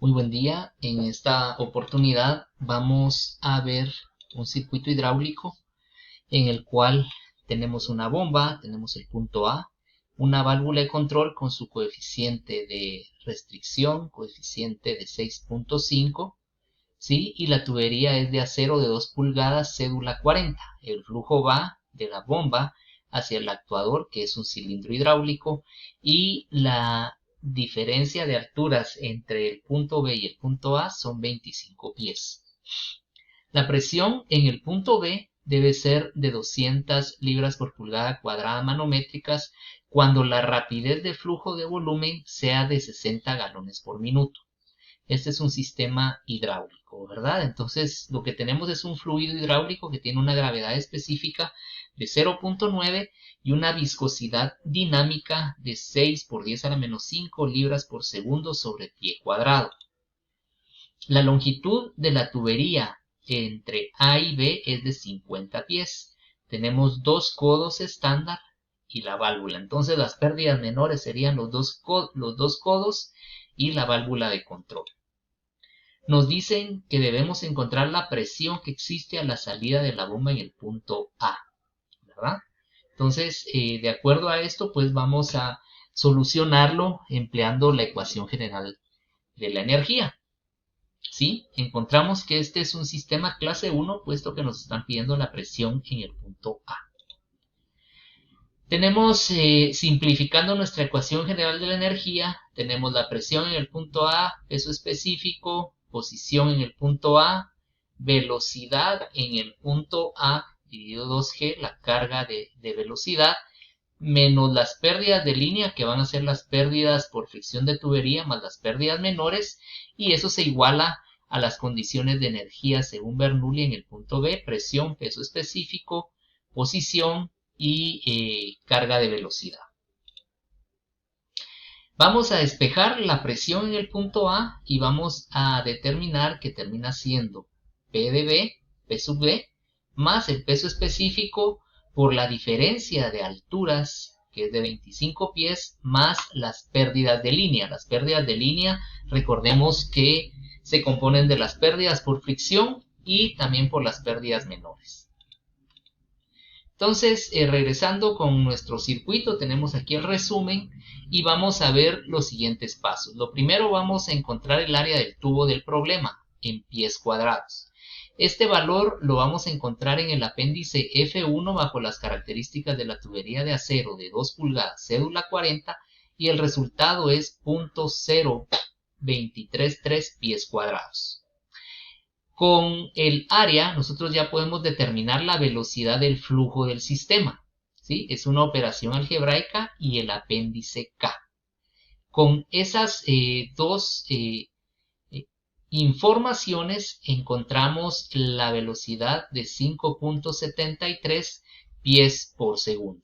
Muy buen día. En esta oportunidad vamos a ver un circuito hidráulico en el cual tenemos una bomba, tenemos el punto A, una válvula de control con su coeficiente de restricción, coeficiente de 6.5, ¿sí? Y la tubería es de acero de 2 pulgadas, cédula 40. El flujo va de la bomba hacia el actuador, que es un cilindro hidráulico, y la diferencia de alturas entre el punto B y el punto A son 25 pies. La presión en el punto B debe ser de 200 libras por pulgada cuadrada manométricas cuando la rapidez de flujo de volumen sea de 60 galones por minuto. Este es un sistema hidráulico, ¿verdad? Entonces, lo que tenemos es un fluido hidráulico que tiene una gravedad específica de 0.9 y una viscosidad dinámica de 6 por 10 a la menos 5 libras por segundo sobre pie cuadrado. La longitud de la tubería entre A y B es de 50 pies. Tenemos dos codos estándar y la válvula. Entonces, las pérdidas menores serían los dos codos y la válvula de control. Nos dicen que debemos encontrar la presión que existe a la salida de la bomba en el punto A, ¿verdad? Entonces, de acuerdo a esto, pues vamos a solucionarlo empleando la ecuación general de la energía. ¿Sí? Encontramos que este es un sistema clase 1, puesto que nos están pidiendo la presión en el punto A. Tenemos, simplificando nuestra ecuación general de la energía, tenemos la presión en el punto A, peso específico, posición en el punto A, velocidad en el punto A dividido 2G, la carga de velocidad, menos las pérdidas de línea, que van a ser las pérdidas por fricción de tubería, más las pérdidas menores, y eso se iguala a las condiciones de energía según Bernoulli en el punto B, presión, peso específico, posición y carga de velocidad. Vamos a despejar la presión en el punto A y vamos a determinar que termina siendo P de B, P sub B, más el peso específico por la diferencia de alturas, que es de 25 pies, más las pérdidas de línea. Las pérdidas de línea, recordemos que se componen de las pérdidas por fricción y también por las pérdidas menores. Entonces, regresando con nuestro circuito, tenemos aquí el resumen y vamos a ver los siguientes pasos. Lo primero, vamos a encontrar el área del tubo del problema en pies cuadrados. Este valor lo vamos a encontrar en el apéndice F1 bajo las características de la tubería de acero de 2 pulgadas, cédula 40, y el resultado es 0.0233 pies cuadrados. Con el área nosotros ya podemos determinar la velocidad del flujo del sistema, ¿sí? Es una operación algebraica y el apéndice K. Con esas dos informaciones encontramos la velocidad de 5.73 pies por segundo.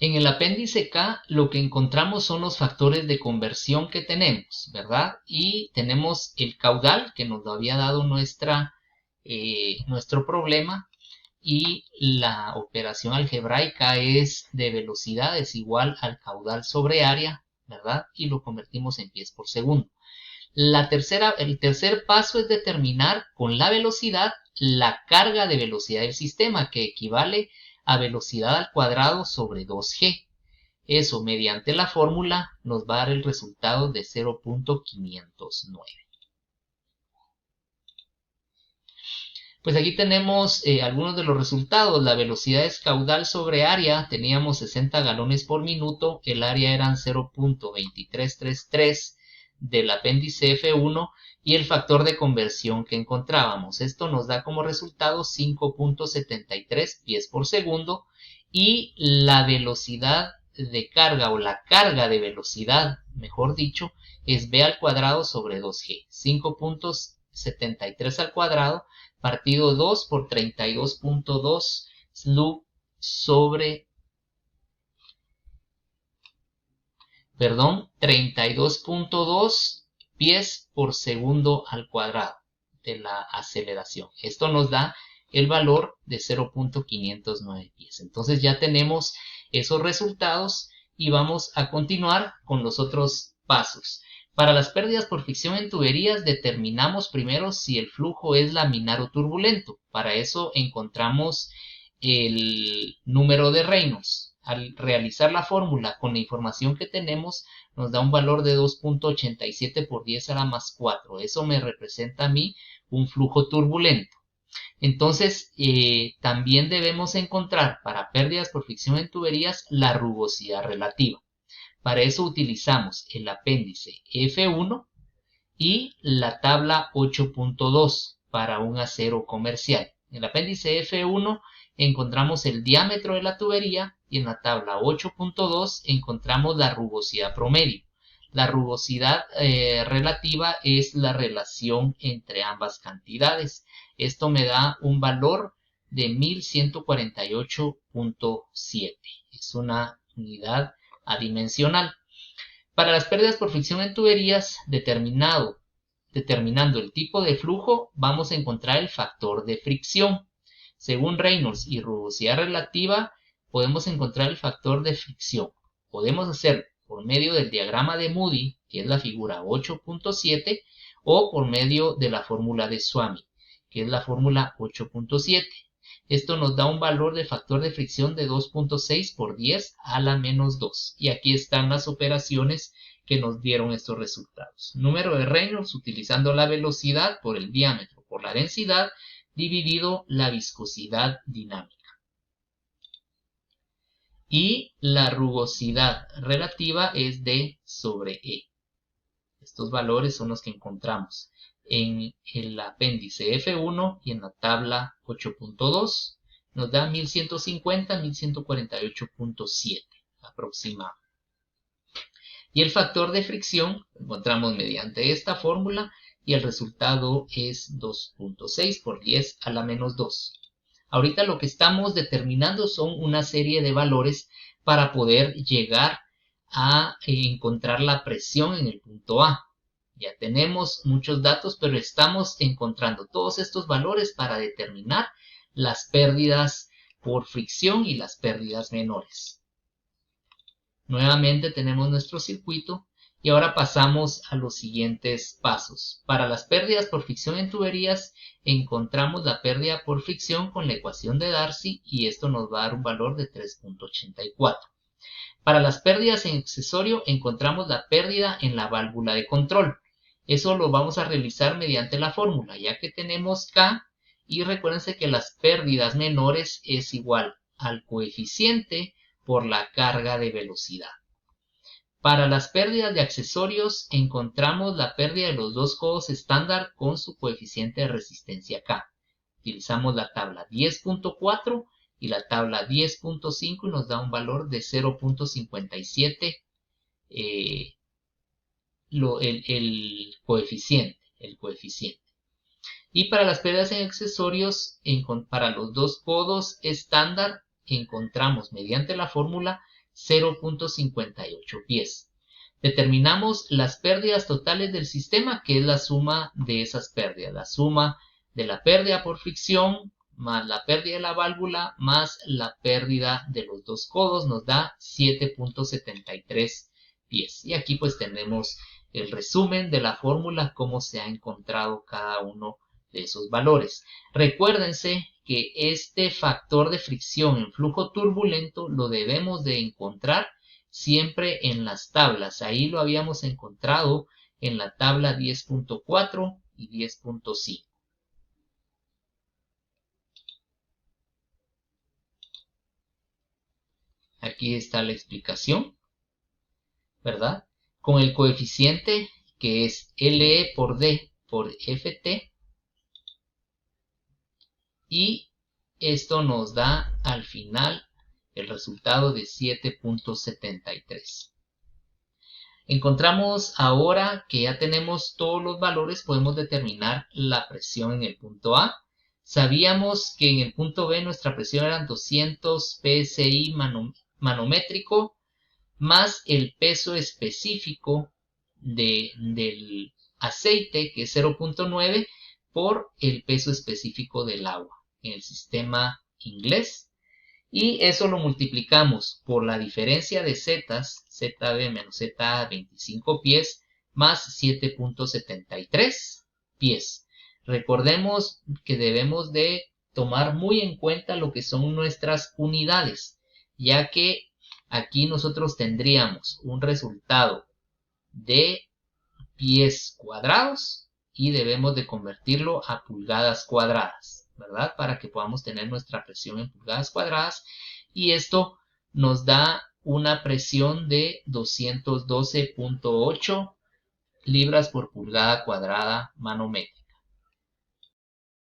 En el apéndice K lo que encontramos son los factores de conversión que tenemos, ¿verdad? Y tenemos el caudal que nos lo había dado nuestro problema, y la operación algebraica es de velocidad es igual al caudal sobre área, ¿verdad? Y lo convertimos en pies por segundo. El tercer paso es determinar con la velocidad la carga de velocidad del sistema, que equivale a velocidad al cuadrado sobre 2G. Eso, mediante la fórmula, nos va a dar el resultado de 0.509. Pues aquí tenemos algunos de los resultados. La velocidad es caudal sobre área, teníamos 60 galones por minuto, el área eran 0.2333 del apéndice F1 y el factor de conversión que encontrábamos. Esto nos da como resultado 5.73 pies por segundo, y la velocidad de carga, o la carga de velocidad, mejor dicho, es b al cuadrado sobre 2g. 5.73 al cuadrado partido 2 por 32.2 slug sobre 32.2 pies por segundo al cuadrado de la aceleración. Esto nos da el valor de 0.509 pies. Entonces ya tenemos esos resultados y vamos a continuar con los otros pasos. Para las pérdidas por fricción en tuberías determinamos primero si el flujo es laminar o turbulento. Para eso encontramos el número de Reynolds. Al realizar la fórmula con la información que tenemos nos da un valor de 2.87 por 10 a la más 4. Eso me representa a mí un flujo turbulento. Entonces, también debemos encontrar para pérdidas por fricción en tuberías la rugosidad relativa. Para eso utilizamos el apéndice F1 y la tabla 8.2 para un acero comercial. En el apéndice F1 encontramos el diámetro de la tubería y en la tabla 8.2 encontramos la rugosidad promedio. La rugosidad relativa es la relación entre ambas cantidades. Esto me da un valor de 1148.7. Es una unidad adimensional. Para las pérdidas por fricción en tuberías, determinando el tipo de flujo, vamos a encontrar el factor de fricción. Según Reynolds y rugosidad relativa, podemos encontrar el factor de fricción. Podemos hacerlo por medio del diagrama de Moody, que es la figura 8.7, o por medio de la fórmula de Swamy, que es la fórmula 8.7. Esto nos da un valor de factor de fricción de 2.6 por 10 a la menos 2. Y aquí están las operaciones que nos dieron estos resultados. Número de Reynolds utilizando la velocidad por el diámetro por la densidad dividido la viscosidad dinámica. Y la rugosidad relativa es D sobre E. Estos valores son los que encontramos en el apéndice F1 y en la tabla 8.2 nos da 1150, 1148.7 aproximado. Y el factor de fricción lo encontramos mediante esta fórmula y el resultado es 2.6 por 10 a la menos 2. Ahorita lo que estamos determinando son una serie de valores para poder llegar a encontrar la presión en el punto A. Ya tenemos muchos datos, pero estamos encontrando todos estos valores para determinar las pérdidas por fricción y las pérdidas menores. Nuevamente tenemos nuestro circuito y ahora pasamos a los siguientes pasos. Para las pérdidas por fricción en tuberías encontramos la pérdida por fricción con la ecuación de Darcy y esto nos va a dar un valor de 3.84. Para las pérdidas en accesorio encontramos la pérdida en la válvula de control. Eso lo vamos a realizar mediante la fórmula, ya que tenemos K y recuérdense que las pérdidas menores es igual al coeficiente por la carga de velocidad. Para las pérdidas de accesorios encontramos la pérdida de los dos codos estándar con su coeficiente de resistencia K. Utilizamos la tabla 10.4 y la tabla 10.5 y nos da un valor de 0.57 el coeficiente. Y para las pérdidas en accesorios, para los dos codos estándar, encontramos mediante la fórmula 0.58 pies. Determinamos las pérdidas totales del sistema, que es la suma de esas pérdidas. La suma de la pérdida por fricción más la pérdida de la válvula más la pérdida de los dos codos nos da 7.73 pies. Y aquí pues tenemos el resumen de la fórmula, cómo se ha encontrado cada uno de esos valores. Recuérdense que este factor de fricción en flujo turbulento lo debemos de encontrar siempre en las tablas. Ahí lo habíamos encontrado en la tabla 10.4 y 10.5. Aquí está la explicación, ¿verdad? Con el coeficiente que es LE por D por FT. Y esto nos da al final el resultado de 7.73. Encontramos ahora que ya tenemos todos los valores, podemos determinar la presión en el punto A. Sabíamos que en el punto B nuestra presión eran 200 psi manométrico más el peso específico del aceite, que es 0.9, por el peso específico del agua. En el sistema inglés Y eso lo multiplicamos por la diferencia de zetas, ZB menos ZA 25 pies, más 7.73 pies. Recordemos que debemos de tomar muy en cuenta lo que son nuestras unidades, ya que aquí nosotros tendríamos un resultado de pies cuadrados y debemos de convertirlo a pulgadas cuadradas, ¿verdad? Para que podamos tener nuestra presión en pulgadas cuadradas, y esto nos da una presión de 212.8 libras por pulgada cuadrada manométrica.